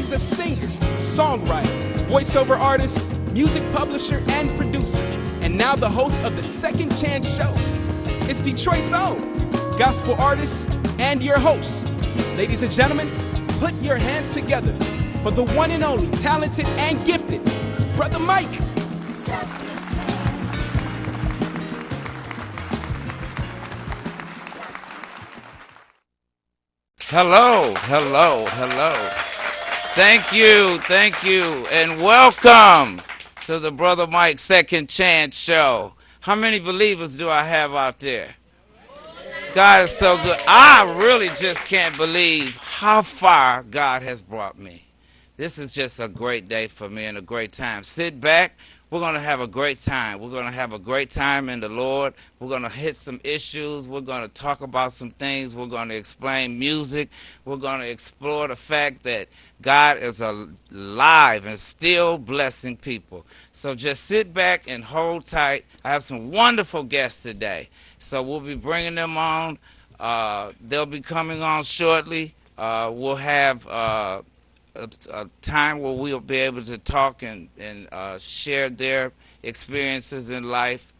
He's a singer, songwriter, voiceover artist, music publisher, and producer, and now the host of the Second Chance Show. It's Detroit's own gospel artist and your host. Ladies and gentlemen, put your hands together for the one and only talented and gifted Brother Mike. Hello. Thank you, and welcome to the Brother Mike Second Chance Show. How many believers do I have out there? God is so good. I really just can't believe how far God has brought me. This is just a great day for me and a great time. Sit back. We're going to have a great time. We're going to have a great time in the Lord. We're going to hit some issues. We're going to talk about some things. We're going to explain music. We're going to explore the fact that God is alive and still blessing people. So just sit back and hold tight. I have some wonderful guests today. So we'll be bringing them on. They'll be coming on shortly. We'll have a time where we'll be able to talk and share their experiences in life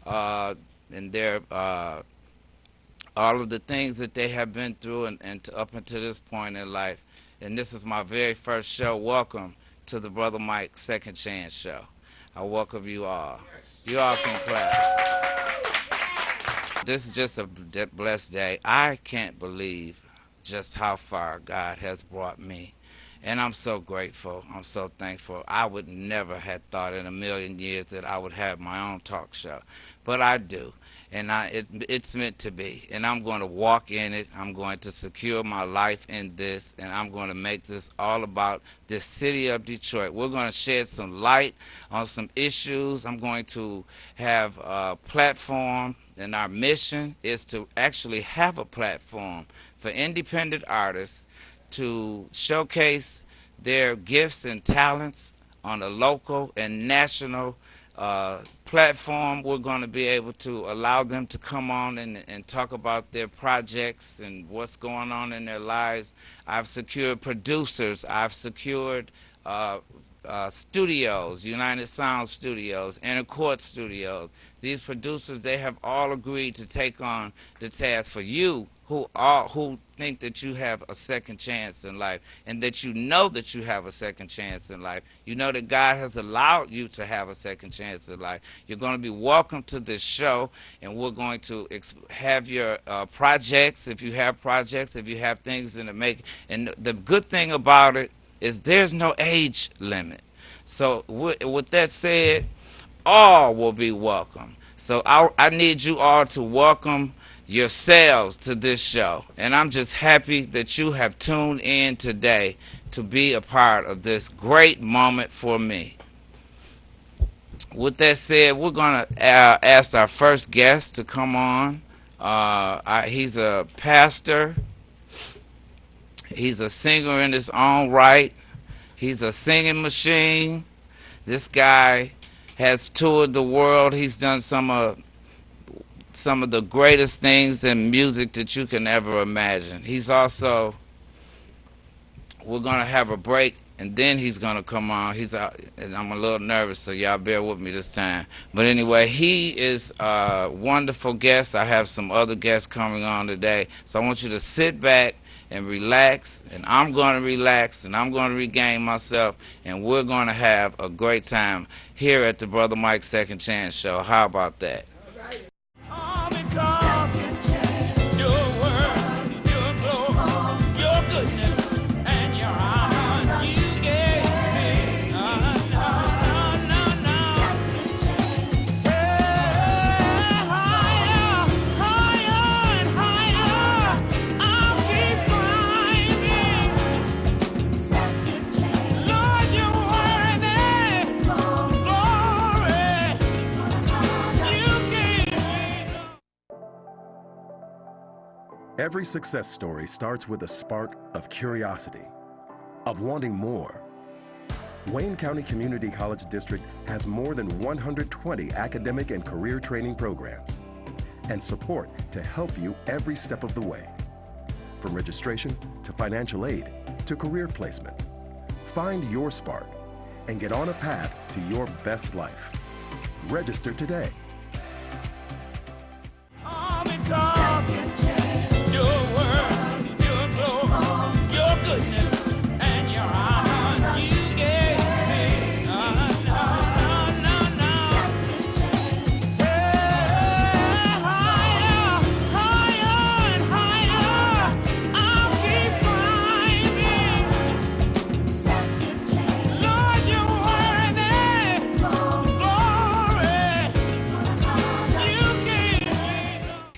and their all of the things that they have been through and up until this point in life. And this is my very first show. Welcome to the Brother Mike Second Chance Show. I welcome you all. You all can clap. This is just a blessed day. I can't believe just how far God has brought me. And I'm so grateful. I'm so thankful. I would never have thought in a million years that I would have my own talk show. But I do. And it's meant to be. And I'm going to walk in it. I'm going to secure my life in this. And I'm going to make this all about this city of Detroit. We're going to shed some light on some issues. I'm going to have a platform. And our mission is to actually have a platform for independent artists to showcase their gifts and talents on a local and national platform. We're going to be able to allow them to come on and talk about their projects and what's going on in their lives. I've secured producers. I've secured studios, United Sound Studios, Inner Court Studios. These producers, they have all agreed to take on the task for you who think that you have a second chance in life and that you know that you have a second chance in life. You know that God has allowed you to have a second chance in life. You're going to be welcome to this show, and we're going to have your projects, if you have projects, if you have things in the making. And the good thing about it is there's no age limit. So with that said, all will be welcome. So I need you all to welcome yourselves to this show. And I'm just happy that you have tuned in today to be a part of this great moment for me. With that said, we're going to ask our first guest to come on. He's a pastor. He's a singer in his own right. He's a singing machine. This guy has toured the world. He's done some of the greatest things in music that you can ever imagine. He's also, we're going to have a break, and then he's going to come on. He's out, and I'm a little nervous, so y'all bear with me this time. But anyway, he is a wonderful guest. I have some other guests coming on today. So I want you to sit back and relax, and I'm going to relax, and I'm going to regain myself, and we're going to have a great time here at the Brother Mike Second Chance Show. How about that? Every success story starts with a spark of curiosity, of wanting more. Wayne County Community College District has more than 120 academic and career training programs and support to help you every step of the way. From registration to financial aid to career placement, Find your spark and get on a path to your best life. Register today.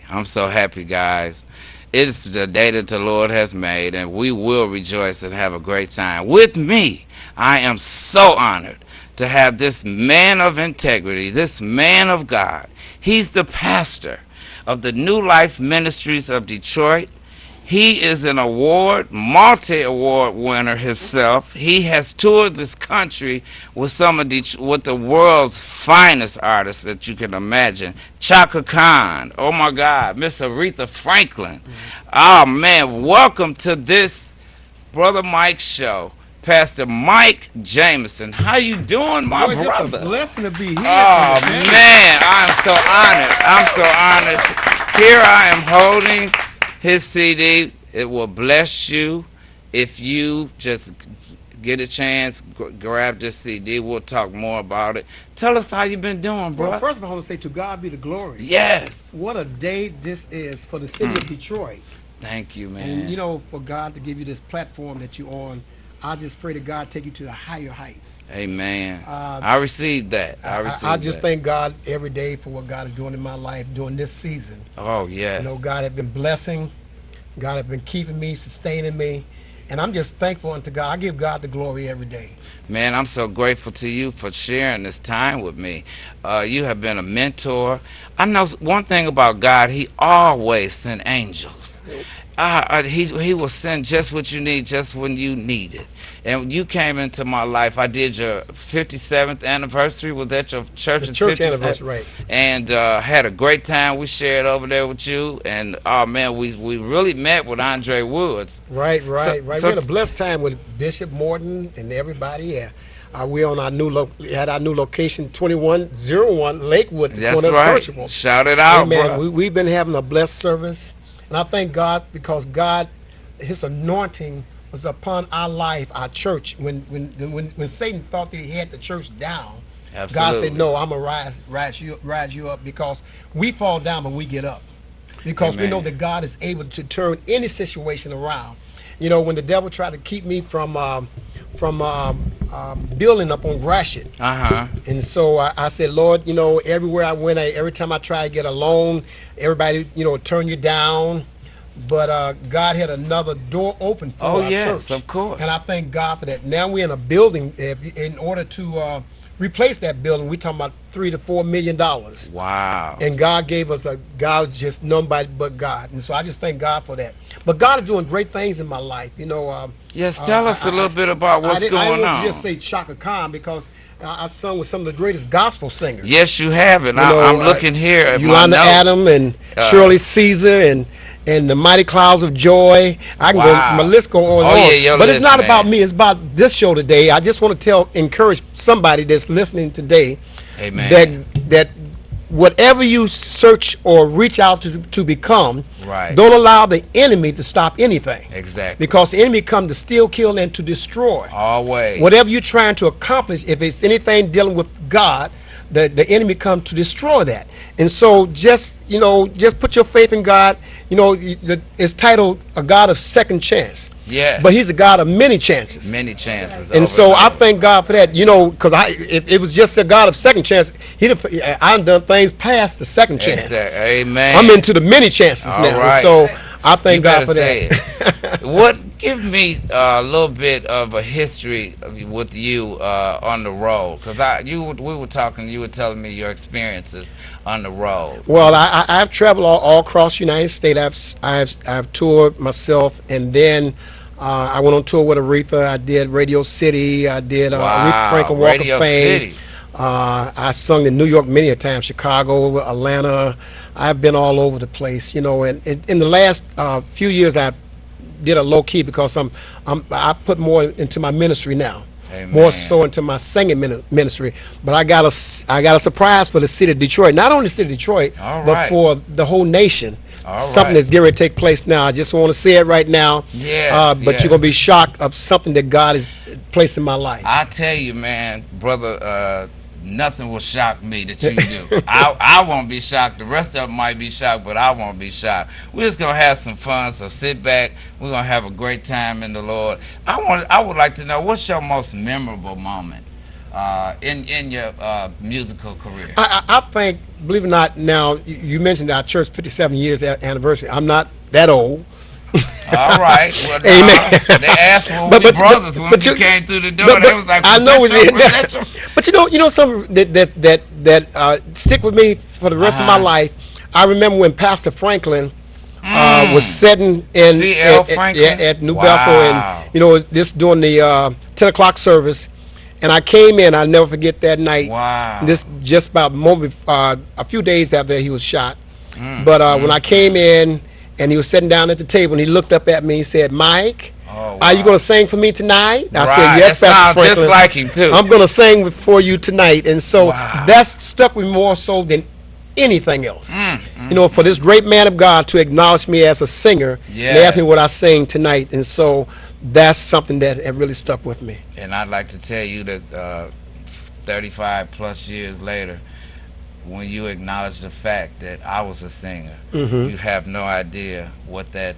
I'm so happy, guys. It's the day that the Lord has made, and we will rejoice and have a great time. With me, I am so honored to have this man of integrity, this man of God. He's the pastor of the New Life Ministries of Detroit. He is an multi-award winner himself. He has toured this country with some of with the world's finest artists that you can imagine. Chaka Khan, oh my God, Miss Aretha Franklin. Oh man, welcome to this Brother Mike show. Pastor Mike Jameson. How you doing, my brother? It's a blessing to be here. Oh man, I'm so honored. I'm so honored. Here I am holding his CD. It will bless you if you just get a chance, grab this CD. We'll talk more about it. Tell us how you've been doing, bro. Well, first of all, I want to say to God be the glory. Yes. What a day this is for the city of Detroit. Thank you, man. And, you know, for God to give you this platform that you're on, I just pray that God take you to the higher heights. Amen. I received that. I just thank God every day for what God is doing in my life during this season. Oh, yes. You know, God has been blessing. God has been keeping me, sustaining me. And I'm just thankful unto God. I give God the glory every day. Man, I'm so grateful to you for sharing this time with me. You have been a mentor. I know one thing about God, he always sent angels. He will send just what you need, just when you need it. And when you came into my life, I did your 57th anniversary. Was that your church's church anniversary, right? And had a great time. We shared over there with you. And oh man, we really met with Andre Woods. Right. We had a blessed time with Bishop Morton and everybody. Yeah. We on our had our new location, 2101 Lakewood. That's right. Shout it out, bro. We've been having a blessed service. And I thank God because God, his anointing was upon our life, our church. When Satan thought that he had the church down, absolutely, God said, no, I'm going to rise you up, because we fall down but we get up. Because we know that God is able to turn any situation around. You know, when the devil tried to keep me from building up on Gratiot. And so I said, Lord, you know, everywhere I went, every time I try to get a loan, everybody, you know, turn you down. But God had another door open for our church. Oh, yes, of course. And I thank God for that. Now we're in a building. In order to replace that building, we're talking about $3 to $4 million. Wow. And God gave us God just nobody but God. And so I just thank God for that. But God is doing great things in my life. You know. Yes, tell us a little bit about what's going on. I didn't just say Chaka Khan because I sung with some of the greatest gospel singers. Yes, you have. And I'm looking here at Yolanda my notes. Adam and Shirley Caesar and the Mighty Clouds of Joy. I can go, my list go on and on. Yeah, but it's not about me. It's about this show today. I just want to encourage somebody that's listening today. Amen. That whatever you search or reach out to become, right, don't allow the enemy to stop anything. Exactly. Because the enemy comes to steal, kill, and to destroy. Always. Whatever you're trying to accomplish, if it's anything dealing with God, the enemy comes to destroy that. And so just put your faith in God. You know, it's titled A God of Second Chance. Yeah. But he's a God of many chances. Many chances. And so I thank God for that. You know, because if it was just a God of second chance, I've done things past the second chance. Amen. I'm into the many chances now. Right. So I thank God for that. Give me a little bit of a history with you on the road, because we were talking. You were telling me your experiences on the road. Well, I've traveled all across the United States. I've toured myself, and then I went on tour with Aretha. I did Radio City. I did Aretha Franklin Walk of Fame. I sung in New York many a time, Chicago, Atlanta. I've been all over the place, you know. And in the last few years, I've did a low key because I put more into my ministry now. Amen. More so into my singing ministry. But I got a surprise for the city of Detroit. Not only the city of Detroit, but for the whole nation. Something that's getting ready to take place now. I just want to say it right now. Yes, but you're going to be shocked of something that God has placed in my life. I tell you, man, brother, nothing will shock me that you do. I won't be shocked. The rest of them might be shocked, but I won't be shocked. We're just going to have some fun, so sit back. We're going to have a great time in the Lord. I would like to know, what's your most memorable moment in your musical career? I think, believe it or not, now, you mentioned our church 57 years anniversary. I'm not that old. All right. Well, Amen. They asked for brothers when you came through the door. They was like, I know but you know something that stick with me for the rest of my life. I remember when Pastor Franklin was sitting at New Bethel, and this during the 10 o'clock service. And I came in, I'll never forget that night. Wow. This just about a few days after he was shot. But when I came in, and he was sitting down at the table, and he looked up at me, and said, Mike, are you going to sing for me tonight? And I said, yes, Pastor Franklin. Just like him, too. I'm going to sing for you tonight. And so that's stuck with me more so than anything else. For this great man of God to acknowledge me as a singer and ask me what I sing tonight. And so that's something that really stuck with me. And I'd like to tell you that 35 plus years later, when you acknowledge the fact that I was a singer, you have no idea what that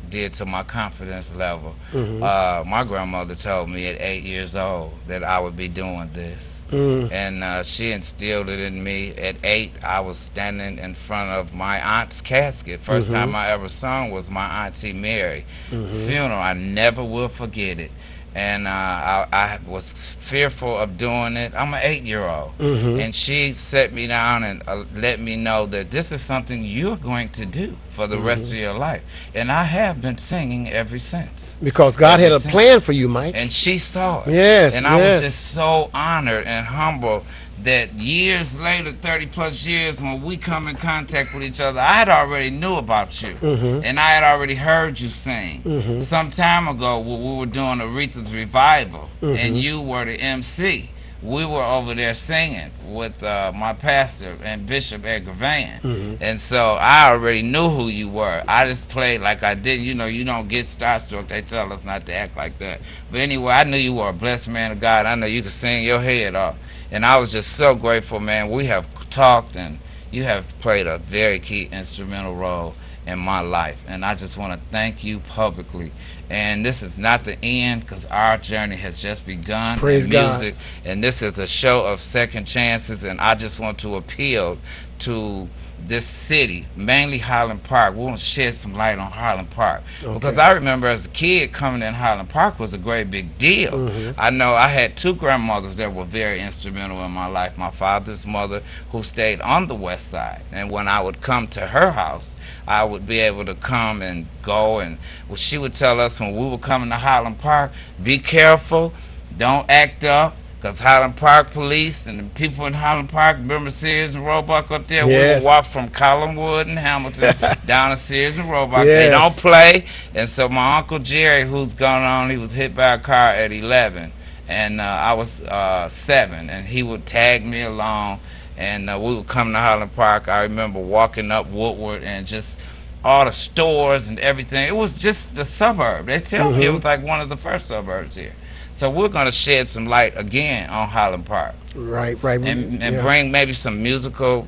did to my confidence level. My grandmother told me at 8 years old that I would be doing this. And she instilled it in me. At 8, I was standing in front of my aunt's casket. First time I ever sung was my Auntie Mary's funeral. I never will forget it. And I was fearful of doing it. I'm an 8-year-old. And she set me down and let me know that this is something you're going to do for the rest of your life. And I have been singing ever since. Because God had a plan for you, Mike. And she saw it. Yes, and I was just so honored and humbled that years later, 30 plus years, when we come in contact with each other, I had already knew about you. And I had already heard you sing. Some time ago, when we were doing Aretha's Revival, and you were the MC, we were over there singing with my pastor and Bishop Edgar Van. And so I already knew who you were. I just played like I didn't. You don't get starstruck. They tell us not to act like that. But anyway, I knew you were a blessed man of God. I know you could sing your head off. And I was just so grateful, man. We have talked, and you have played a very key instrumental role in my life. And I just want to thank you publicly. And this is not the end, because our journey has just begun. Praise in music. God. And this is a show of second chances. And I just want to appeal to this city, mainly Highland Park. We want to shed some light on Highland Park. Because I remember as a kid, coming in Highland Park was a great big deal. I know I had 2 grandmothers that were very instrumental in my life. My father's mother, who stayed on the west side. And when I would come to her house, I would be able to come and go. And she would tell us when we were coming to Highland Park, be careful, don't act up. Because Highland Park police and the people in Highland Park, remember Sears and Roebuck up there? We would walk from Collinwood and Hamilton down to Sears and Roebuck. They don't play. And so my Uncle Jerry, who's gone on, he was hit by a car at 11. And I was 7. And he would tag me along. And we would come to Highland Park. I remember walking up Woodward and just all the stores and everything. It was just the suburb. They tell me it was like one of the first suburbs here. So we're going to shed some light again on Highland Park. Right. And bring maybe some musical,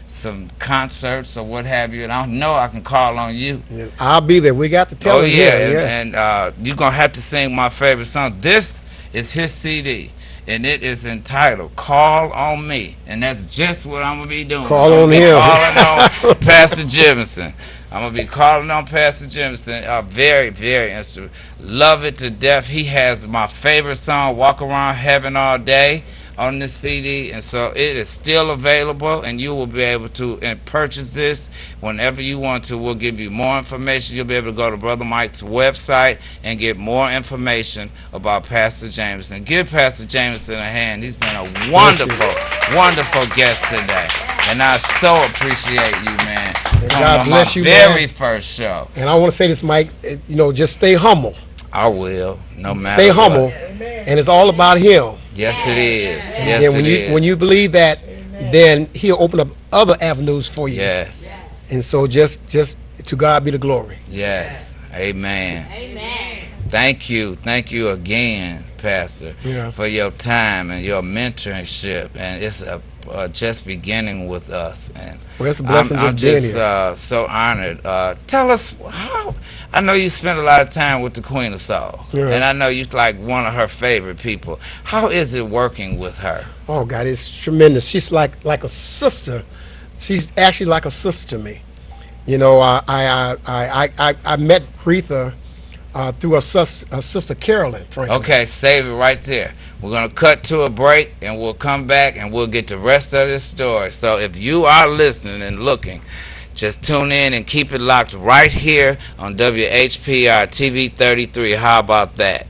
some concerts or what have you. And I know I can call on you. I'll be there. We got to tell him here. And you're going to have to sing my favorite song. This is his CD. And it is entitled Call on Me. And that's just what I'm going to be doing. Call on him. Calling on Pastor Jemison. I'm going to be calling on Pastor Jemison. Very, very instrumental. Love it to death. He has my favorite song, Walk Around Heaven All Day. on this CD, and so it is still available, and you will be able to purchase this whenever you want to. We'll give you more information. You'll be able to go to Brother Mike's website and get more information about Pastor Jameson. Give Pastor Jameson a hand. He's been a wonderful, wonderful guest today, and I so appreciate you, man. God bless you, very first show. And I want to say this, Mike, just stay humble. I will, no matter Stay what. humble, and it's all about him. Yes, it is. And then when you believe that, then he'll open up other avenues for you. Yes. And so just to God be the glory. Yes. Amen. Amen. Thank you again, Pastor, for your time and your mentorship, and it's just beginning with us. And well, it's a blessing I'm being here. So honored. Tell us how. I know you spent a lot of time with the Queen of Soul, and I know you're like one of her favorite people. How is it working with her? Oh God, it's tremendous. She's like a sister. She's actually like a sister to me. I met Retha through her sister Carolyn Franklin. Okay, save it right there. We're going to cut to a break, and we'll come back, and we'll get the rest of this story. So if you are listening and looking, just tune in and keep it locked right here on WHPR TV 33. How about that?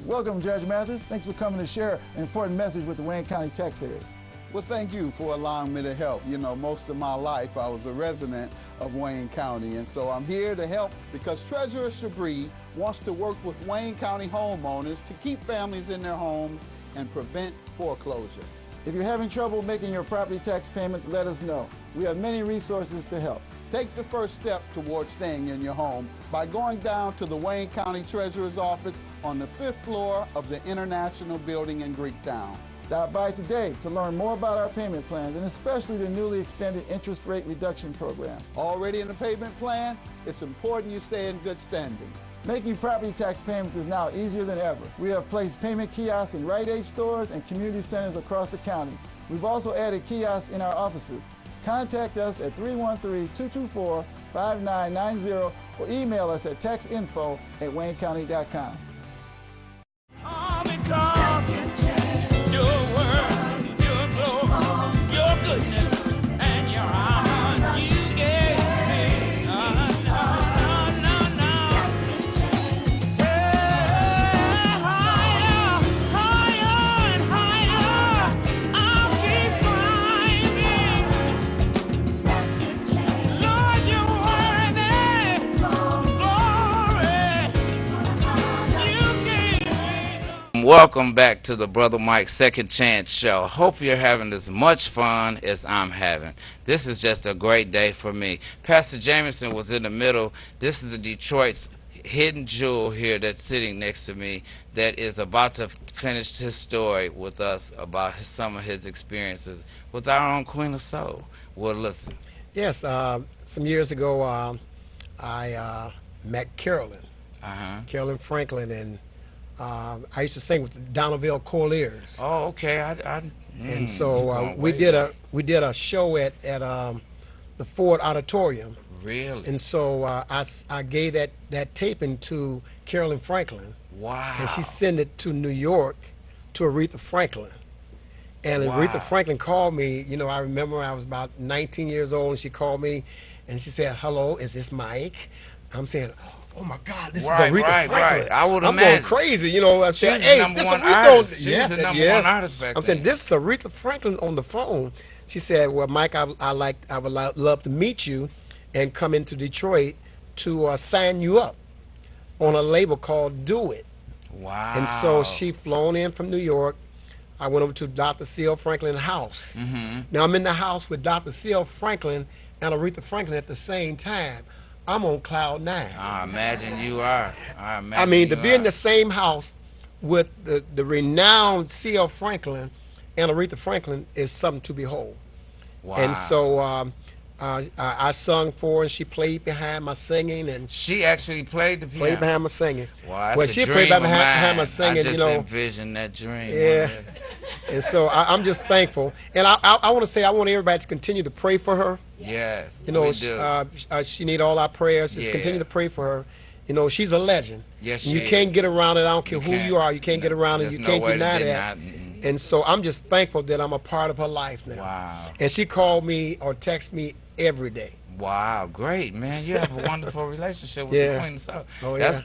Welcome, Judge Mathis. Thanks for coming to share an important message with the Wayne County taxpayers. Well, thank you for allowing me to help. Most of my life I was a resident of Wayne County, and so I'm here to help because Treasurer Chabris wants to work with Wayne County homeowners to keep families in their homes and prevent foreclosure. If you're having trouble making your property tax payments, let us know. We have many resources to help. Take the first step towards staying in your home by going down to the Wayne County Treasurer's office on the 5th floor of the International Building in Greektown. Stop by today to learn more about our payment plans and especially the newly extended interest rate reduction program. Already in the payment plan? It's important you stay in good standing. Making property tax payments is now easier than ever. We have placed payment kiosks in Rite Aid stores and community centers across the county. We've also added kiosks in our offices. Contact us at 313-224-5990 or email us at taxinfo@waynecounty.com. Welcome back to the Brother Mike Second Chance Show. Hope you're having as much fun as I'm having. This is just a great day for me. Pastor Jameson was in the middle. This is the Detroit's hidden jewel here that's sitting next to me that is about to finish his story with us about some of his experiences with our own Queen of Soul. Well, listen. Yes, some years ago I met Carolyn, Carolyn Franklin, and I used to sing with the Donnellville Chorleers. Oh, okay. And so we did a show at the Ford Auditorium. Really? And so I gave that taping to Carolyn Franklin. Wow. And she sent it to New York to Aretha Franklin. And Aretha Franklin called me. I remember I was about 19 years old, and she called me, and she said, "Hello, is this Mike?" I'm saying, "Oh my God, this is Aretha Franklin." Right. I would I'm imagine. going crazy, I'm saying, "Hey, this is Aretha." Yes, the number one artist back I'm saying, "This is Aretha Franklin on the phone." She said, "Well, Mike, I would love to meet you, and come into Detroit to sign you up on a label called Do It." Wow. And so she flown in from New York. I went over to Dr. C.L. Franklin's house. Now I'm in the house with Dr. C.L. Franklin and Aretha Franklin at the same time. I'm on cloud 9. I imagine you are. I mean, to be in the same house with the renowned C.L. Franklin and Aretha Franklin is something to behold. Wow. And so I sung for her, and she played behind my singing, and she actually played the piano. Played behind my singing. Wow, well, that's she a played dream behind my singing. I just you know, envisioned that dream. Yeah. And so I'm just thankful, and I want to say I want everybody to continue to pray for her. Yes. You know, we do. she need all our prayers. Just continue to pray for her. You know, she's a legend. Yes, and you can't get around it. I don't care who you are. You can't get around it. You can't deny that. And so I'm just thankful that I'm a part of her life now. Wow. And she called me or texted me every day. Wow, great, man. You have a wonderful relationship with the Queen of Soul. Oh, that's,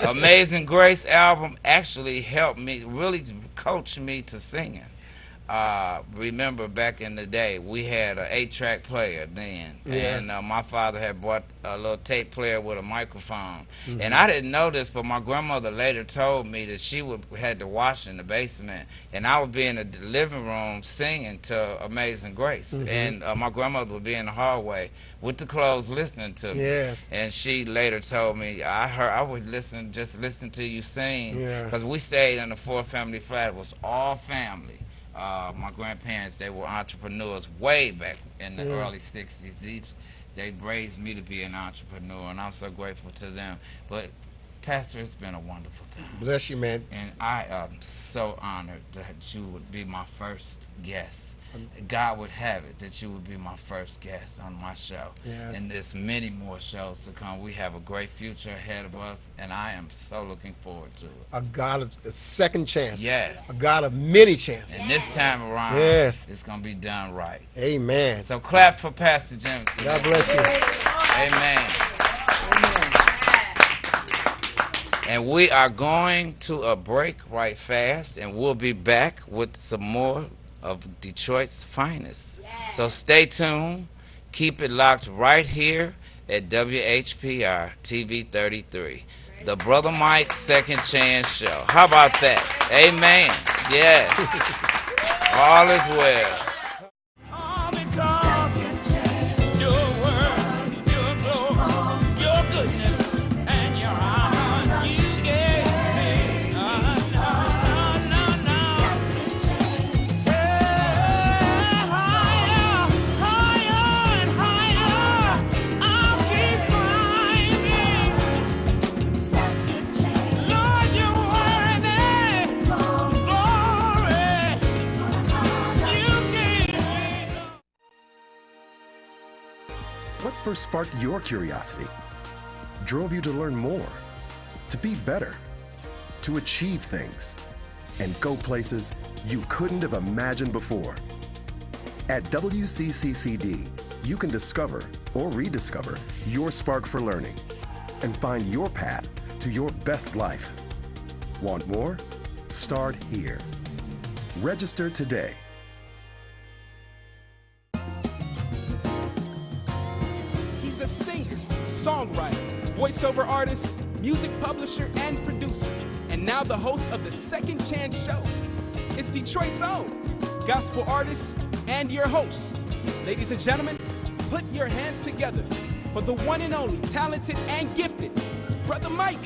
Amazing Grace album actually helped me, really coach me to singing. Remember back in the day, we had an 8-track player then, and my father had bought a little tape player with a microphone. And I didn't know this, but my grandmother later told me that she had to wash in the basement, and I would be in the living room singing to Amazing Grace, and my grandmother would be in the hallway with the clothes listening to me. Yes. And she later told me, I would just listen to you sing, because we stayed in a 4-family flat. It was all family. My grandparents, they were entrepreneurs way back in the early 60s. They raised me to be an entrepreneur, and I'm so grateful to them. But, Pastor, it's been a wonderful time. Bless you, man. And I am so honored that you would be my first guest. God would have it that you would be my first guest on my show. Yes. And there's many more shows to come. We have a great future ahead of us, and I am so looking forward to it. A God of the second chance. Yes. A God of many chances. And this time around, it's going to be done right. Amen. So clap for Pastor Jemison. God bless you. Amen. And we are going to a break right fast, and we'll be back with some more of Detroit's finest. So stay tuned. Keep it locked right here at WHPR TV 33. The Brother Mike Second Chance Show. How about that? Amen. Yes. All is well. What first sparked your curiosity? Drove you to learn more, to be better, to achieve things, and go places you couldn't have imagined before? At WCCCD, you can discover or rediscover your spark for learning and find your path to your best life. Want more? Start here. Register today. He's a singer, songwriter, voiceover artist, music publisher, and producer, and now the host of the Second Chance Show. It's Detroit's own gospel artist and your host. Ladies and gentlemen, put your hands together for the one and only talented and gifted Brother Mike.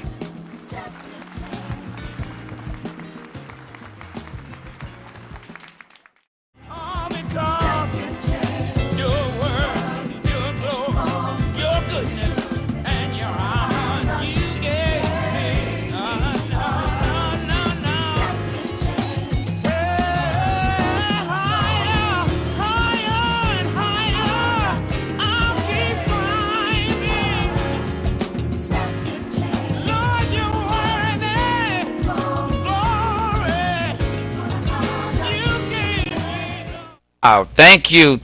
Oh, thank you,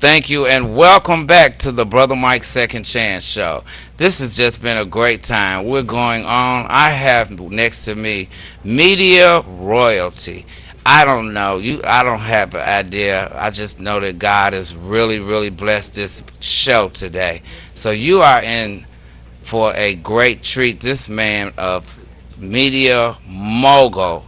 and welcome back to the Brother Mike Second Chance Show. This has just been a great time. We're going on. I have next to me media royalty. I don't know. I don't have an idea. I just know that God has really, really blessed this show today. So you are in for a great treat. This man of media mogul.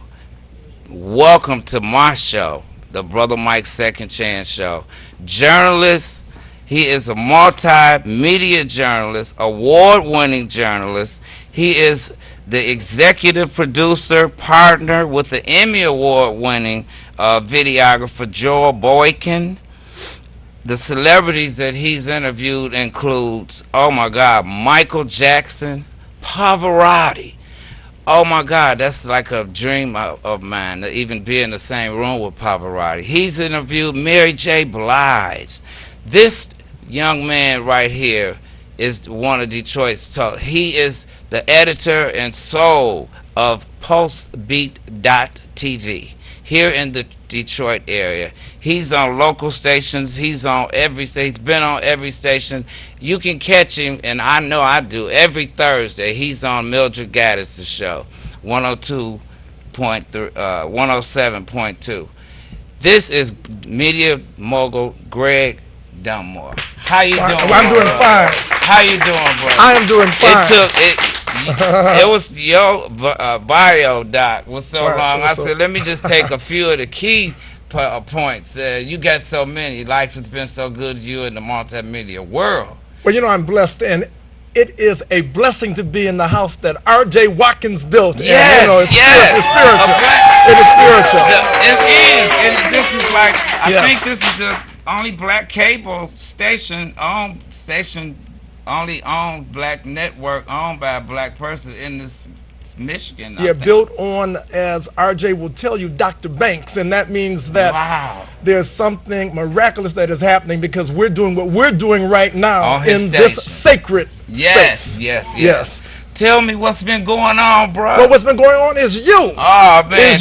Welcome to my show, the Brother Mike Second Chance Show. Journalist, he is a multimedia journalist, award-winning journalist. He is the executive producer, partner with the Emmy Award-winning videographer Joel Boykin. The celebrities that he's interviewed includes, oh my God, Michael Jackson, Pavarotti. Oh my God, that's like a dream of mine, to even be in the same room with Pavarotti. He's interviewed Mary J. Blige. This young man right here is one of Detroit's top. He is the editor and soul of PulseBeat.tv here in the Detroit area. He's on local stations. He's on every station. He's been on every station. You can catch him, and I know I do, every Thursday. He's on Mildred Gaddis' show, 107.2. This is media mogul Greg Dunmore. How you doing? I'm doing fine. How you doing, bro? I am doing fine. It was your bio, Doc, was so long. I said, let me just take a few of the key points. You got so many. Life has been so good to you in the multimedia world. Well, you know, I'm blessed, and it is a blessing to be in the house that R.J. Watkins built. Yes, and, you know, it's spiritual. It is spiritual. It is. And this is like, I Yes. think this is the only black cable station, only owned black network owned by a black person in this Michigan. Yeah, built on, as RJ will tell you, Dr. Banks, and that means that there's something miraculous that is happening because we're doing what we're doing right now in this sacred space. Yes. Tell me what's been going on, bro. Well, what's been going on is you. Oh, man,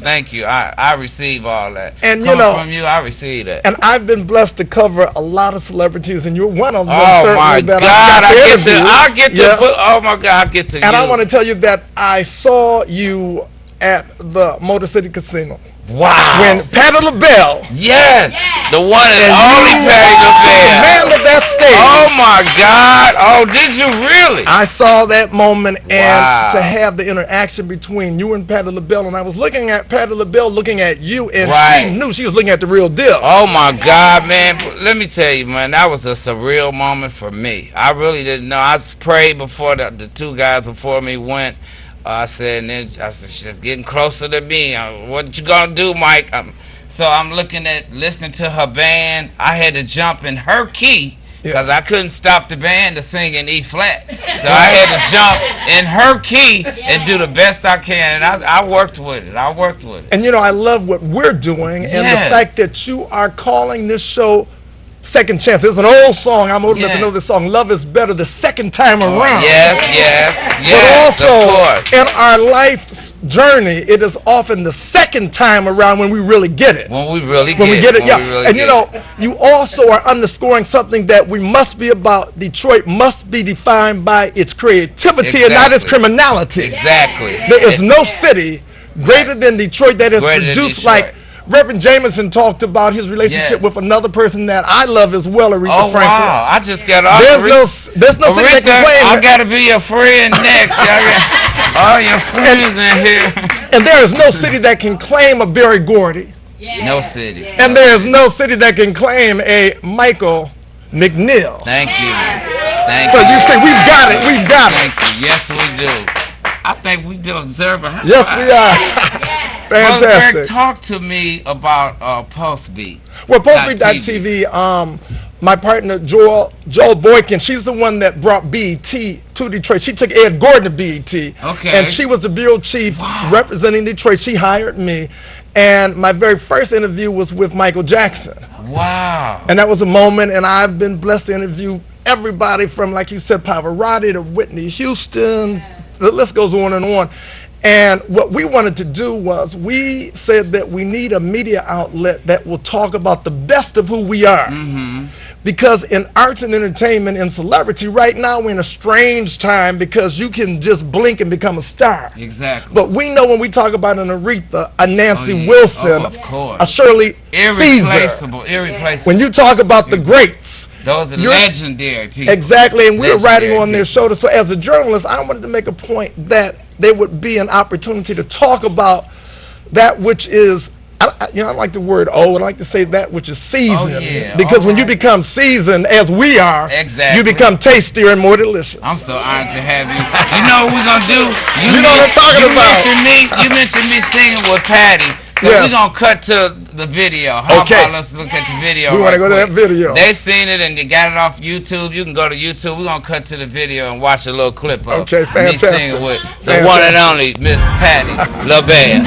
thank you. I receive all that. And Coming from you, I receive that. And I've been blessed to cover a lot of celebrities, and you're one of them. Oh, my God. I get to, oh, my God, I get to And I want to tell you that I saw you at the Motor City Casino. Wow. When Patti LaBelle. Yes. The one and only Patti LaBelle. Man of that stage. Oh, my God. Oh, did you really? I saw that moment, and to have the interaction between you and Patti LaBelle, and I was looking at Patti LaBelle looking at you, and she knew she was looking at the real deal. Oh, my God, man. Let me tell you, man, that was a surreal moment for me. I really didn't know. I prayed before the two guys before me went. I said, she's getting closer to me. What you gonna do, Mike? So I'm listening to her band. I had to jump in her key because I couldn't stop the band to sing in E flat. So I had to jump in her key and do the best I can. And I worked with it. And you know, I love what we're doing, and the fact that you are calling this show Second Chance. It's an old song. I'm old enough to know this song. Love is better the second time around. Yes. But also, in our life's journey, it is often the second time around when we really get it. When we get it. And you know, you also are underscoring something that we must be about. Detroit must be defined by its creativity and not its criminality. Exactly. There is no city greater than Detroit that has produced like Reverend Jameson talked about his relationship with another person that I love as well, Aretha Franklin. Wow, I just got all there's no city that can claim I gotta be your friend next. I got all your friends in here. And there is no city that can claim a Berry Gordy. No city. And there is no city that can claim a Michael McNeil. Thank you. So you say we've got it. Thank you. Yes, we do. I think we do deserve a high Yes, five. we are. Fantastic. Greg, talk to me about PulseBeat. Well, PulseBeat.tv, my partner Joel Boykin, she's the one that brought BET to Detroit. She took Ed Gordon to BET. Okay. And she was the bureau chief representing Detroit. She hired me. And my very first interview was with Michael Jackson. Wow. And that was a moment, and I've been blessed to interview everybody from, like you said, Pavarotti to Whitney Houston. The list goes on and on. And what we wanted to do was we said that we need a media outlet that will talk about the best of who we are. Because in arts and entertainment and celebrity, right now we're in a strange time because you can just blink and become a star. Exactly. But we know when we talk about an Aretha, a Nancy Wilson, of course, a Shirley irreplaceable. When you talk about the greats, those are legendary people. Exactly, and we're riding on their shoulders. So as a journalist, I wanted to make a point that there would be an opportunity to talk about that which is I like the word old. I like to say that which is seasoned. Oh, yeah. Because when you become seasoned, as we are, you become tastier and more delicious. I'm so honored to have you. You know what we're going to do? You know what I'm talking about. You mentioned me singing with Patty. So we're going to cut to the video. How about let's look at the video? We want to go to that video. They seen it and they got it off YouTube. You can go to YouTube. We're going to cut to the video and watch a little clip of me singing with the one and only Miss Patty LaBelle.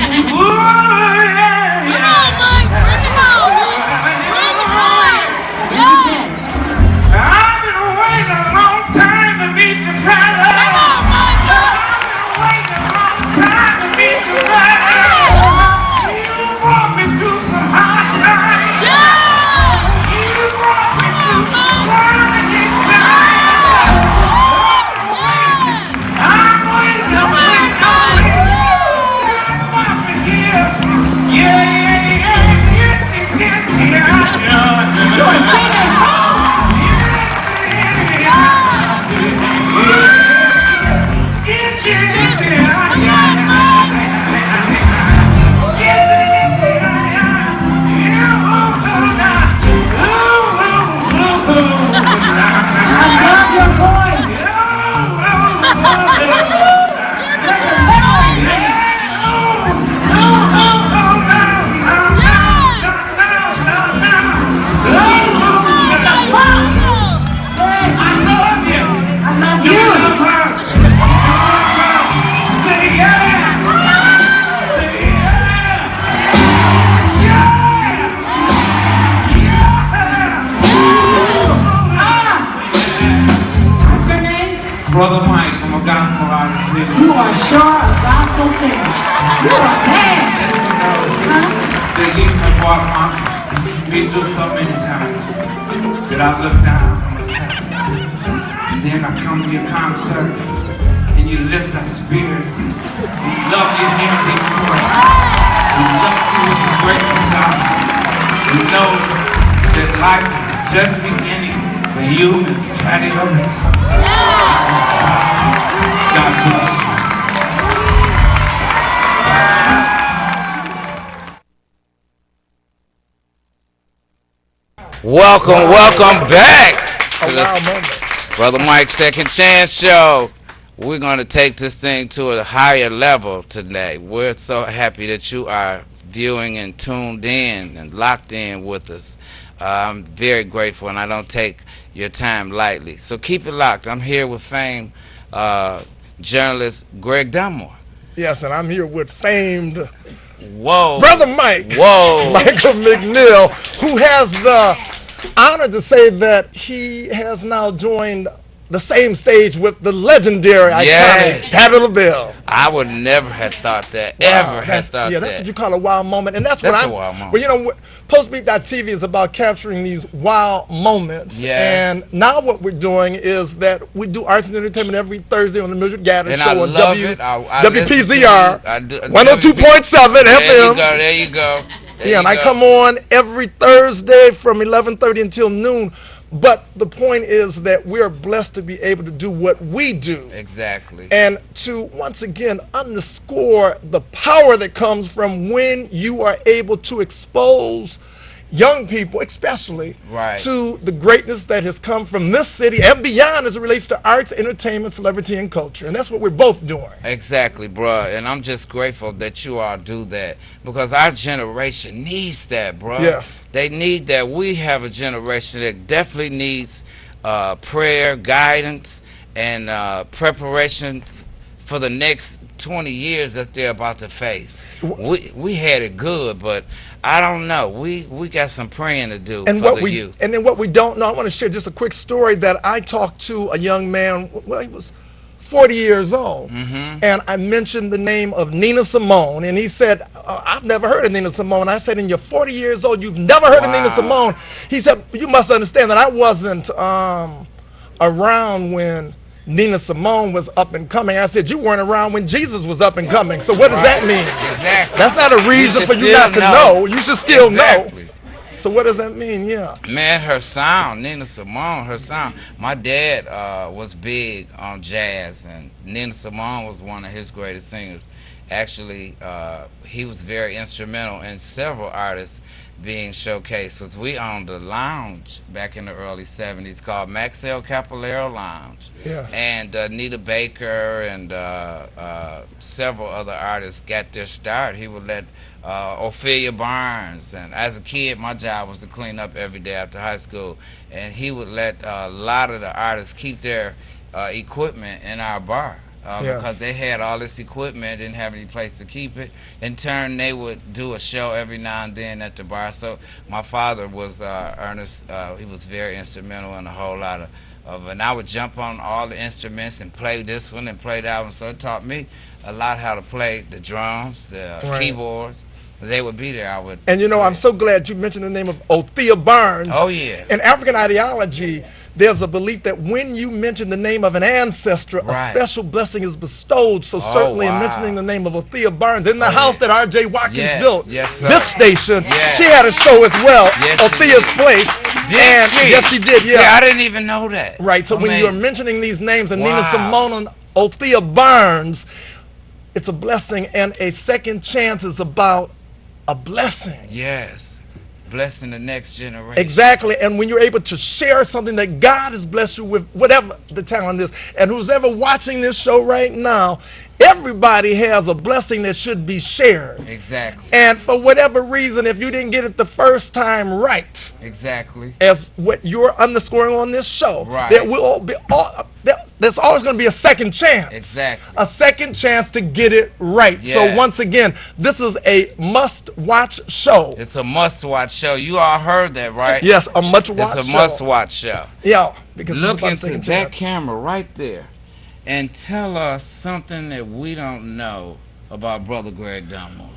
Brother Mike, I'm a gospel artist. You are sure a gospel singer. You are man. The years have brought me through so many times that I look down on myself. And then I come to your concert and you lift our spirits. We love you here in Detroit. We love you with the grace of God. We know that life is just beginning for you, Mr. Patty LaBelle. God bless you. Welcome back to the Brother Mike's Second Chance Show. We're going to take this thing to a higher level today. We're so happy that you are viewing and tuned in and locked in with us. I'm very grateful, and I don't take your time lightly. So keep it locked. I'm here with famed journalist Greg Dunmore. Yes, and I'm here with famed Brother Mike. Michael McNeil, who has the honor to say that he has now joined the same stage with the legendary, iconic Patty LaBelle. I would never have thought that, have thought that. Yeah, that's what you call a wow moment. And that's a wow moment. Well, you know, Postbeat.tv is about capturing these wow moments. Yes. And now what we're doing is that we do arts and entertainment every Thursday on the Music Gathering Show on WPZR 102.7 FM. There you go. And I come on every Thursday from 11:30 until noon. But the point is that we're blessed to be able to do what we do. Exactly. And to once again underscore the power that comes from when you are able to expose young people, especially, to the greatness that has come from this city and beyond as it relates to arts, entertainment, celebrity, and culture. And that's what we're both doing. Exactly, bro. And I'm just grateful that you all do that, because our generation needs that, bro. Yes. They need that. We have a generation that definitely needs prayer, guidance, and preparation for the next 20 years that they're about to face. We had it good, but I don't know. We got some praying to do for the youth. And then what we don't know, I want to share just a quick story that I talked to a young man, well, he was 40 years old, and I mentioned the name of Nina Simone, and he said, I've never heard of Nina Simone. I said, and you're 40 years old, you've never heard of Nina Simone? He said, you must understand that I wasn't around when Nina Simone was up and coming. I said, you weren't around when Jesus was up and coming. So what does that mean? Exactly. That's not a reason for you not to know. You should still know. So what does that mean? Yeah. Man, her sound, Nina Simone, her sound. My dad was big on jazz, and Nina Simone was one of his greatest singers. actually, he was very instrumental in several artists being showcased. Because we owned a lounge back in the early 70s called Maxell Capolero Lounge. Yes. And Nita Baker and several other artists got their start. He would let Ophelia Barnes, and as a kid my job was to clean up every day after high school, and he would let a lot of the artists keep their equipment in our bar. Yes. Because they had all this equipment, didn't have any place to keep it. In turn, they would do a show every now and then at the bar. So my father was Ernest. He was very instrumental in a whole lot of, and I would jump on all the instruments and play this one and play that one. So it taught me a lot how to play the drums, the keyboards. They would be there. I would. And you know, I'm so glad you mentioned the name of Othea Barnes. Oh yeah. In African ideology, there's a belief that when you mention the name of an ancestor, a special blessing is bestowed. So certainly in mentioning the name of Othea Barnes, in the house that R.J. Watkins built, this station, she had a show as well, Othea's Place. Did she? Yes, she did, yeah. See, I didn't even know that. Right, so when you're mentioning these names, and Nina Simone and Othea Barnes, it's a blessing, and a second chance is about a blessing. Yes. Blessing the next generation. Exactly, and when you're able to share something that God has blessed you with, whatever the talent is, and who's ever watching this show right now, everybody has a blessing that should be shared. Exactly. And for whatever reason, if you didn't get it the first time right, exactly, as what you're underscoring on this show, right, there will be there's always going to be a second chance. Exactly. A second chance to get it right. Yeah. So once again, this is a must-watch show. It's a must-watch show. You all heard that, right? Yes, a must-watch show. It's a must-watch show. Yeah. Because look into that camera right there and tell us something that we don't know about Brother Greg Dunmore.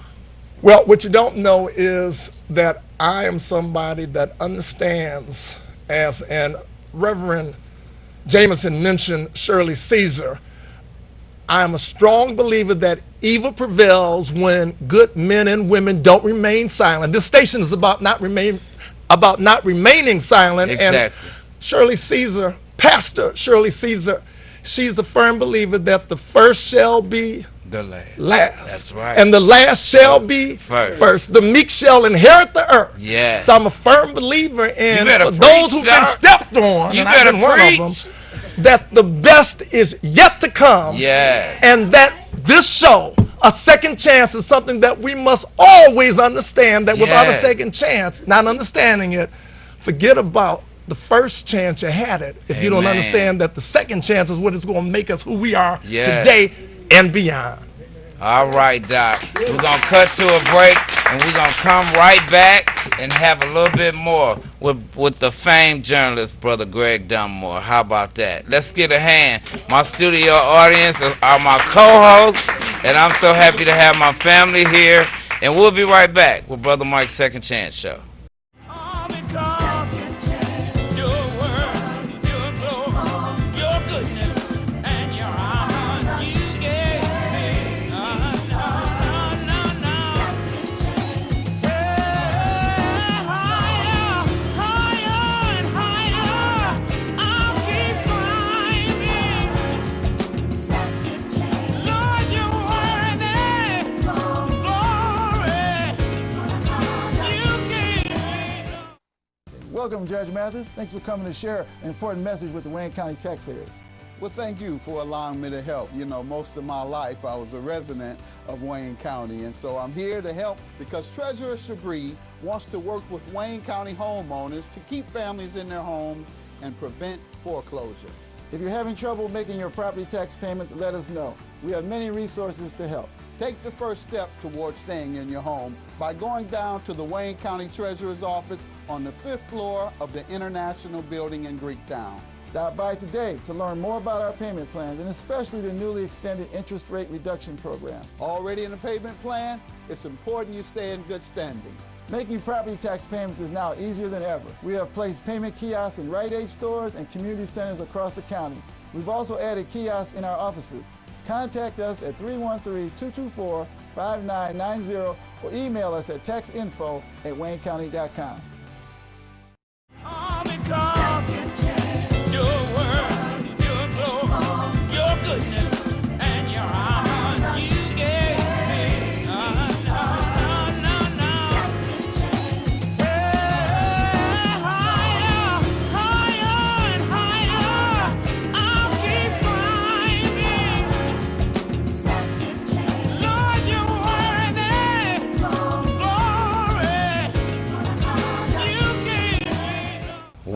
Well, what you don't know is that I am somebody that understands, as an Reverend Jameson mentioned Shirley Caesar, I am a strong believer that evil prevails when good men and women don't remain silent. This station is about not remaining silent. Exactly. And Shirley Caesar, Pastor Shirley Caesar, she's a firm believer that the first shall be the last. That's right. And the last shall be first. The meek shall inherit the earth. Yes. So I'm a firm believer in, for preach, those who've been stepped on, and I've been one of them, that the best is yet to come. Yes. And that this show, a second chance, is something that we must always understand, that without a second chance, not understanding it, forget about the first chance you had it if you don't understand that the second chance is what is going to make us who we are today and beyond. All right, Doc. We're going to cut to a break, and we're going to come right back and have a little bit more with the famed journalist, Brother Greg Dunmore. How about that? Let's get a hand. My studio audience are my co-hosts, and I'm so happy to have my family here. And we'll be right back with Brother Mike's Second Chance Show. Welcome, Judge Mathis. Thanks for coming to share an important message with the Wayne County taxpayers. Well, thank you for allowing me to help. You know, most of my life I was a resident of Wayne County, and so I'm here to help because Treasurer Chabris wants to work with Wayne County homeowners to keep families in their homes and prevent foreclosure. If you're having trouble making your property tax payments, let us know. We have many resources to help. Take the first step towards staying in your home by going down to the Wayne County Treasurer's office on the 5th floor of the International Building in Greektown. Stop by today to learn more about our payment plans and especially the newly extended interest rate reduction program. Already in the payment plan? It's important you stay in good standing. Making property tax payments is now easier than ever. We have placed payment kiosks in Rite Aid stores and community centers across the county. We've also added kiosks in our offices. Contact us at 313-224-5990 or email us at taxinfo@waynecounty.com. Your word, your glory, your goodness, and your honor you gave.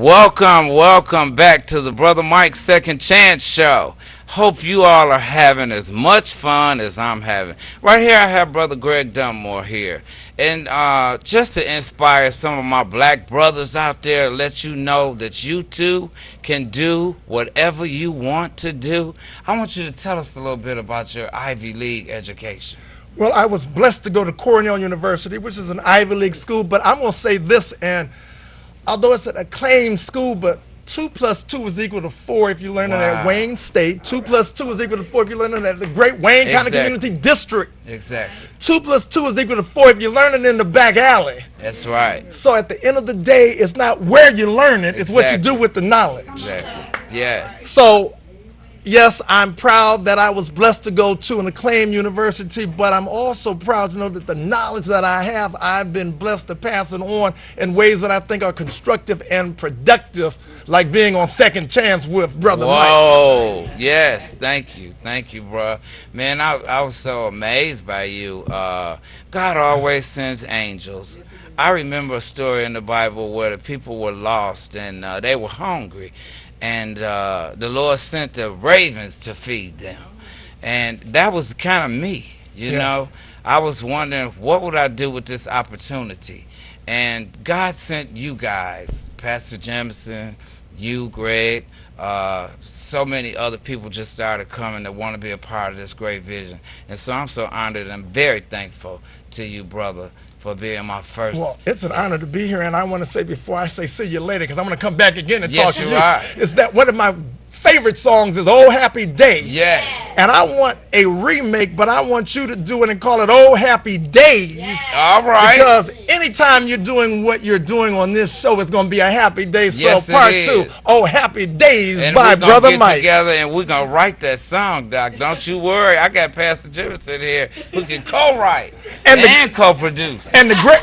Welcome back to the Brother Mike's Second Chance Show. Hope you all are having as much fun as I'm having. Right here I have Brother Greg Dunmore here. And just to inspire some of my black brothers out there, let you know that you too can do whatever you want to do. I want you to tell us a little bit about your Ivy League education. Well, I was blessed to go to Cornell University, which is an Ivy League school, but I'm going to say this, and although it's an acclaimed school, but 2 + 2 is equal to 4 if you learn it at Wayne State. 2 + 2 is equal to 4 if you learn it at the Great Wayne County Community District. Exactly. 2 + 2 is equal to 4 if you learn it in the back alley. That's right. So at the end of the day, it's not where you learn it, it's what you do with the knowledge. Exactly. Yes. So, yes, I'm proud that I was blessed to go to an acclaimed university, but I'm also proud to know that the knowledge that I have, I've been blessed to pass it on in ways that I think are constructive and productive, like being on Second Chance with Brother Mike. Whoa, yes, thank you, bro. Man, I was so amazed by you. God always sends angels. I remember a story in the Bible where the people were lost and they were hungry. And the Lord sent the ravens to feed them. And that was kind of me, you know. I was wondering, what would I do with this opportunity? And God sent you guys, Pastor Jamison, you, Greg, so many other people just started coming that want to be a part of this great vision. And so I'm so honored and I'm very thankful to you, brother, for being my first. Well, it's an honor to be here, and I want to say before I say see you later, because I'm going to come back again and talk to you, is that one of my favorite songs is Oh Happy Day. Yes. And I want a remake, but I want you to do it and call it Oh Happy Days. Yes. All right. Because anytime you're doing what you're doing on this show, it's going to be a happy day. Yes, so part 2, Oh Happy Days and by Brother Mike. Together and we're going to write that song, Doc. Don't you worry. I got Pastor Jefferson here who can co-write and co-produce. And the great.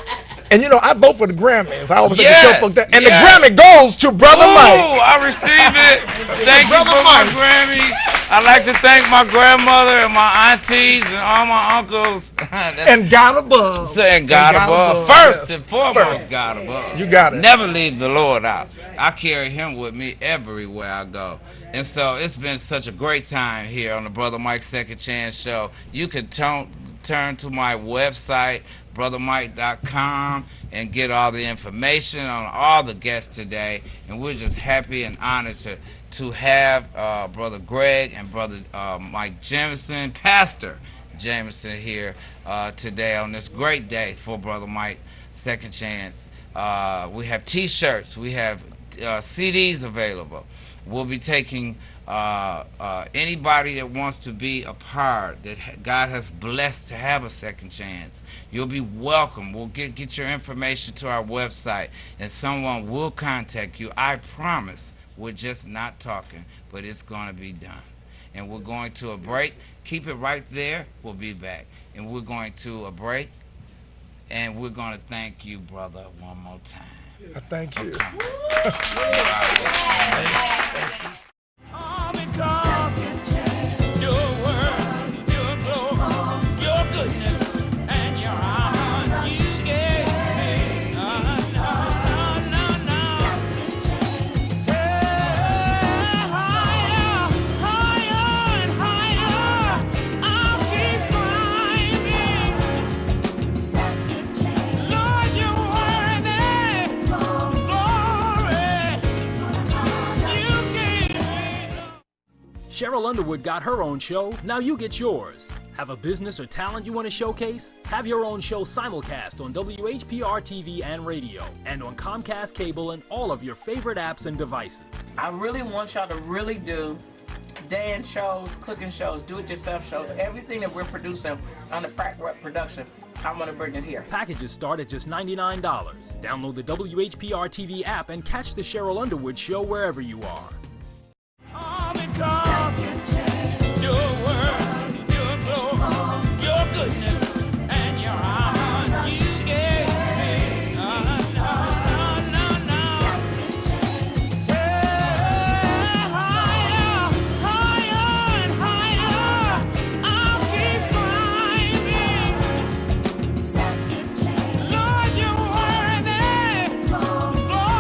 And you know, I vote for the Grammys. I always say to show folks that. And the Grammy goes to Brother Mike. Oh, I receive it. Thank you for my Grammy. I'd like to thank my grandmother and my aunties and all my uncles. And God above. And God above. First and foremost, God above. You got it. Never leave the Lord out. I carry him with me everywhere I go. And so it's been such a great time here on the Brother Mike's Second Chance Show. You can turn to my website, brothermike.com, and get all the information on all the guests today. And we're just happy and honored to have Brother Greg and Brother Mike Jamison, Pastor Jamison here today on this great day for Brother Mike Second Chance. We have t-shirts, we have CDs available. We'll be taking anybody that wants to be a part, that God has blessed to have a second chance. You'll be welcome. We'll get your information to our website, and someone will contact you. I promise. We're just not talking, but it's going to be done. And we're going to a break. Keep it right there. We'll be back. And we're going to a break, and we're going to thank you, brother, one more time. Thank you. Cheryl Underwood got her own show, now you get yours. Have a business or talent you want to showcase? Have your own show simulcast on WHPR TV and radio, and on Comcast Cable and all of your favorite apps and devices. I really want y'all to really do dance shows, cooking shows, do-it-yourself shows, everything that we're producing on the Pratt Production. I want to bring it here. Packages start at just $99. Download the WHPR TV app and catch the Cheryl Underwood show wherever you are. Your word, your glory, your goodness, and your honor you gave me. No. Higher, higher and higher, I'll keep climbing. Lord, you're worthy, glory.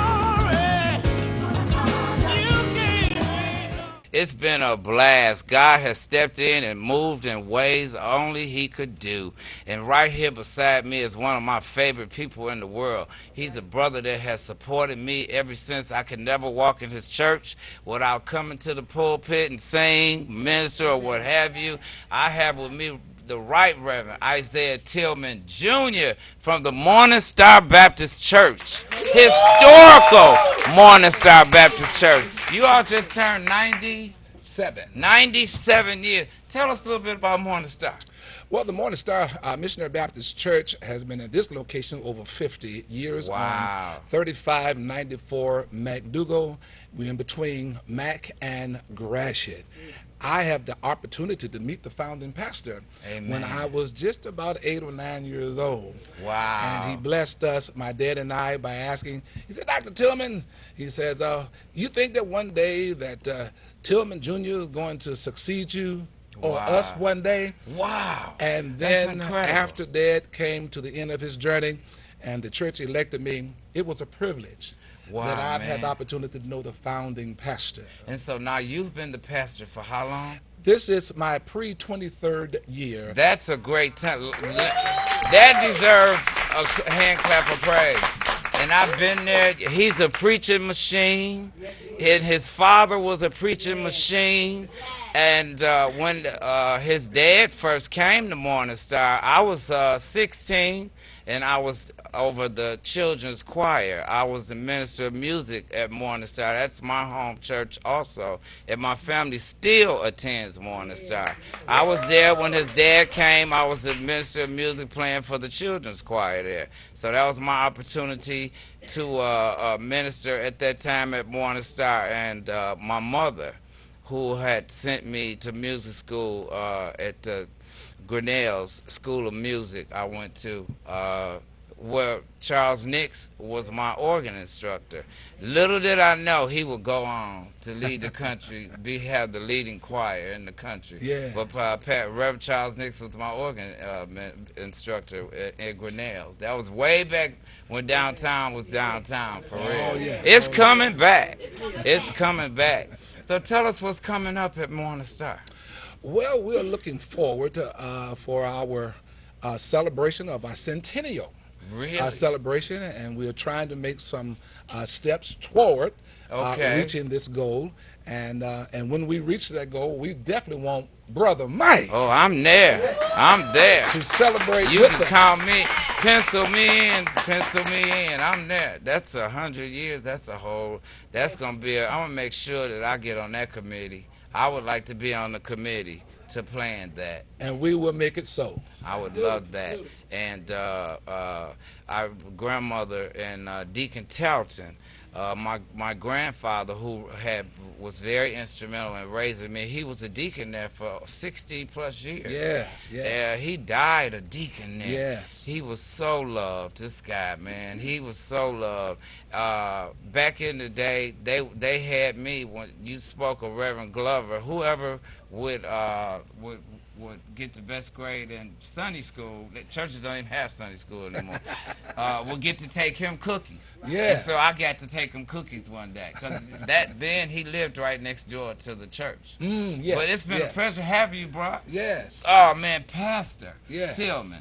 It's been a blast. God has stepped in and moved in ways only he could do. And right here beside me is one of my favorite people in the world. He's a brother that has supported me ever since I could never walk in his church without coming to the pulpit and sing, minister, or what have you. I have with me the Right Reverend Isaiah Tillman Jr. from the Morning Star Baptist Church. Historical Morning Star Baptist Church. You all just turned 97 years. Tell us a little bit about Morning Star. Well, the Morning Star Missionary Baptist Church has been at this location over 50 years. Wow. On 3594 MacDougall. We're in between Mac and Gratiot. I have the opportunity to meet the founding pastor. Amen. When I was just about 8 or 9 years old. Wow. And he blessed us, my dad and I, by asking, he said, Dr. Tillman, he says, you think that one day that Tillman Jr. is going to succeed you or Wow. us one day? Wow. And That's then incredible. after Dad came to the end of his journey and the church elected me, it was a privilege. Wow, that I've man. had the opportunity to know the founding pastor. And so now you've been the pastor for how long? This is my pre-23rd year. That's a great time. That deserves a hand clap of praise. And I've been there. He's a preaching machine. And his father was a preaching machine. And when his dad first came to Morning Star, I was 16. And I was over the children's choir. I was the minister of music at Morning Star. That's my home church also. And my family still attends Morning Star. I was there when his dad came. I was the minister of music playing for the children's choir there. So that was my opportunity to minister at that time at Morning Star. And my mother, who had sent me to music school at the Grinnell's School of Music I went to, where Charles Nix was my organ instructor. Little did I know he would go on to lead the country, have the leading choir in the country. Yes. But Reverend Charles Nix was my organ instructor at Grinnell's. That was way back when downtown was downtown, for real. Oh, yeah. It's coming back. It's coming back. So tell us what's coming up at Morning Star. Well, we're looking forward for our celebration of our centennial celebration, and we're trying to make some steps toward reaching this goal. And when we reach that goal, we definitely want Brother Mike. Oh, I'm there. I'm there. To celebrate you with can us. count me, pencil me in. I'm there. That's 100 years. That's gonna be. I'm gonna make sure that I get on that committee. I would like to be on the committee to plan that. And we will make it so. I would love that. And our grandmother and Deacon Tarleton, my grandfather, who was very instrumental in raising me, he was a deacon there for 60 plus years. Yes, yes. He died a deacon there. Yes. He was so loved, this guy, man. He was so loved. Back in the day, they had me, when you spoke of Reverend Glover, whoever would get the best grade in Sunday school. Churches don't even have Sunday school anymore. Would get to take him cookies. Yeah. And so I got to take him cookies one day. Because then he lived right next door to the church. Yes, but it's been a pleasure having you, bro. Yes. Oh, man, Pastor Tillman.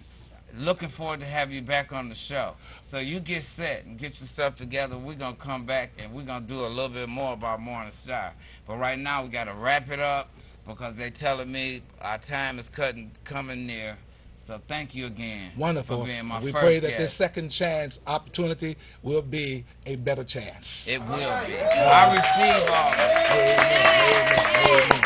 Looking forward to have you back on the show. So you get set and get your stuff together. We're going to come back and we're going to do a little bit more about Morning Star. But right now we got to wrap it up, because they're telling me our time is coming near. So thank you again. Wonderful. For being my we first pray that guest. this second chance opportunity will be a better chance. It will be. I receive all that. Amen. Amen. Amen.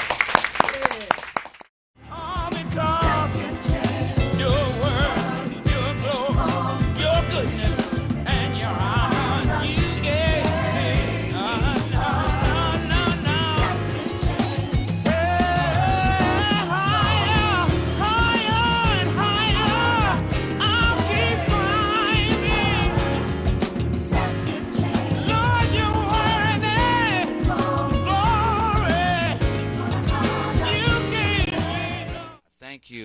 Lord, you're worthy, glory.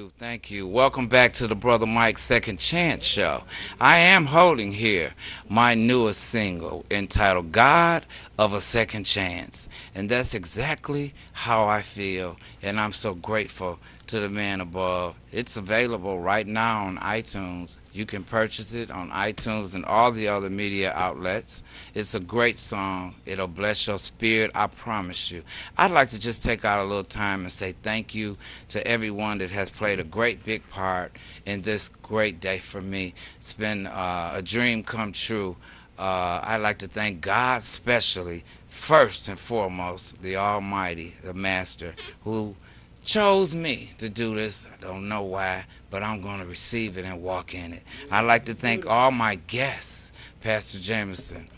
you. Thank you. Welcome back to the Brother Mike Second Chance Show. I am holding here my newest single entitled God of a Second Chance. And that's exactly how I feel. And I'm so grateful to the man above. It's available right now on iTunes. You can purchase it on iTunes and all the other media outlets. It's a great song. It'll bless your spirit, I promise you. I'd like to just take out a little time and say thank you to everyone that has played a great big part in this great day for me. It's been a dream come true. I'd like to thank God especially, first and foremost, the Almighty, the Master, who chose me to do this. I don't know why, but I'm going to receive it and walk in it. I'd like to thank all my guests, Pastor Jameson,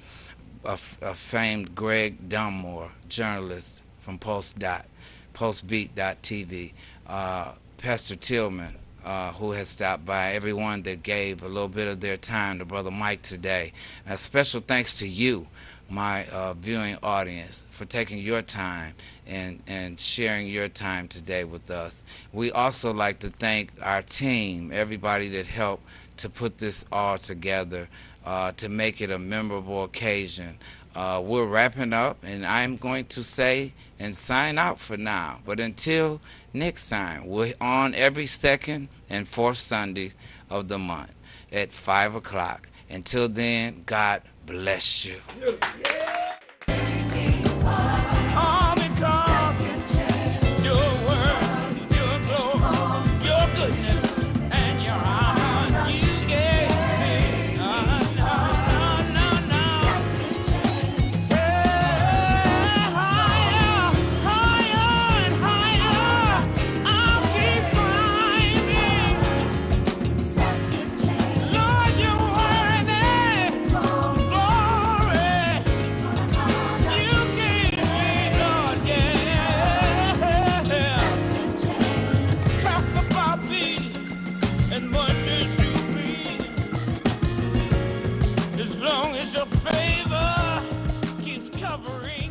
a famed Greg Dunmore, journalist from Postbeat.tv, Pastor Tillman, who has stopped by, everyone that gave a little bit of their time to Brother Mike today. A special thanks to you, my viewing audience, for taking your time and sharing your time today with us. We also like to thank our team, everybody that helped to put this all together, to make it a memorable occasion. We're wrapping up, and I'm going to say and sign out for now. But until next time, we're on every second and fourth Sunday of the month at 5 o'clock. Until then, God bless you. All because your word, your glory, your goodness, and your honor you gave me. No. Higher and higher, I'll keep climbing. Lord, you're worthy. Glory. You gave me, Lord, yeah. Cast about me, and what did you read? As long as your favor keeps covering